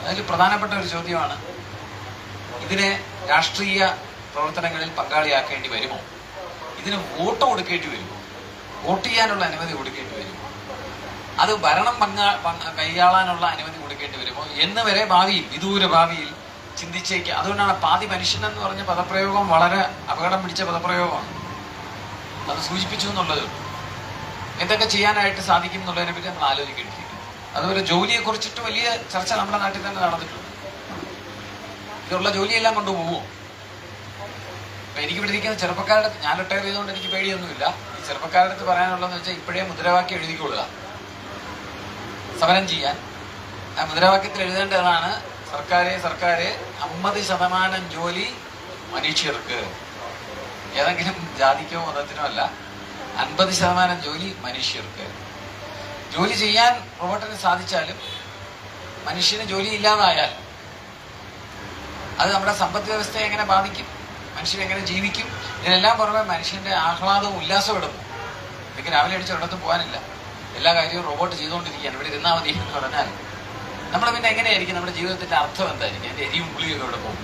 അതിൽ പ്രധാനപ്പെട്ട ഒരു ചോദ്യമാണ്, ഇതിനെ രാഷ്ട്രീയ പ്രവർത്തനങ്ങളിൽ പങ്കാളിയാക്കേണ്ടി വരുമോ? ഇതിന് വോട്ട് കൊടുക്കേണ്ടി വരുമോ? വോട്ട് ചെയ്യാനുള്ള അനുമതി കൊടുക്കേണ്ടി വരുമോ? അത് ഭരണം കൈയാളാനുള്ള അനുമതി കൊടുക്കേണ്ടി വരുമോ എന്ന് വരെ ഭാവിയിൽ, വിദൂര ഭാവിയിൽ ചിന്തിച്ചേക്കാം. അതുകൊണ്ടാണ് പാതി മനുഷ്യൻ എന്ന് പറഞ്ഞ പദപ്രയോഗം വളരെ അപകടം പിടിച്ച പദപ്രയോഗമാണ്. അത് സൂചിപ്പിച്ചു എന്നുള്ളത് എന്തൊക്കെ ചെയ്യാനായിട്ട് സാധിക്കും എന്നുള്ളതിനെ പറ്റി നമ്മൾ ആലോചിക്കേണ്ടിയിരിക്കുന്നു. അതുപോലെ ജോലിയെ കുറിച്ചിട്ട് വലിയ ചർച്ച നമ്മുടെ നാട്ടിൽ തന്നെ നടന്നിട്ടുണ്ട്. ഇതുള്ള ജോലിയെല്ലാം കൊണ്ടുപോകുമോ? അപ്പൊ എനിക്കിവിടെ ഇരിക്കുന്ന ചെറുപ്പക്കാരുടെ, ഞാൻ റിട്ടയർ ചെയ്തുകൊണ്ട് എനിക്ക് പേടിയൊന്നുമില്ല. ഈ ചെറുപ്പക്കാരുടെ അടുത്ത് പറയാനുള്ളതെന്ന് വെച്ചാൽ ഇപ്പോഴേ മുദ്രാവാക്യം എഴുതിക്കൊള്ളുക, സമരം ചെയ്യാൻ. ആ മുദ്രാവാക്യത്തിൽ എഴുതേണ്ടതാണ്, സർക്കാരെ 50% ജോലി മനുഷ്യർക്ക്. ഏതെങ്കിലും ജാതിക്കോ മതത്തിനോ അല്ല, 50% ജോലി മനുഷ്യർക്ക്. ജോലി ചെയ്യാൻ റോബോട്ടിന് സാധിച്ചാലും മനുഷ്യന് ജോലി ഇല്ലാതായാൽ അത് നമ്മുടെ സമ്പദ് വ്യവസ്ഥയെ എങ്ങനെ ബാധിക്കും? മനുഷ്യരെങ്ങനെ ജീവിക്കും? ഇതിനെല്ലാം പുറമെ മനുഷ്യന്റെ ആഹ്ലാദവും ഉല്ലാസവും എടുക്കും. എനിക്ക് രാവിലെ അടിച്ച് ഒരിടത്തും പോകാനില്ല, എല്ലാ കാര്യവും റോബോട്ട് ചെയ്തുകൊണ്ടിരിക്കുകയാണ്, ഇവിടെ ഇരുന്നാൽ മതി എന്ന് പറഞ്ഞാൽ നമ്മൾ പിന്നെ എങ്ങനെയായിരിക്കും? നമ്മുടെ ജീവിതത്തിന്റെ അർത്ഥം എന്തായിരിക്കും? അതിന്റെ എരിയും പുളിയൊക്കെ ഇവിടെ പോകും.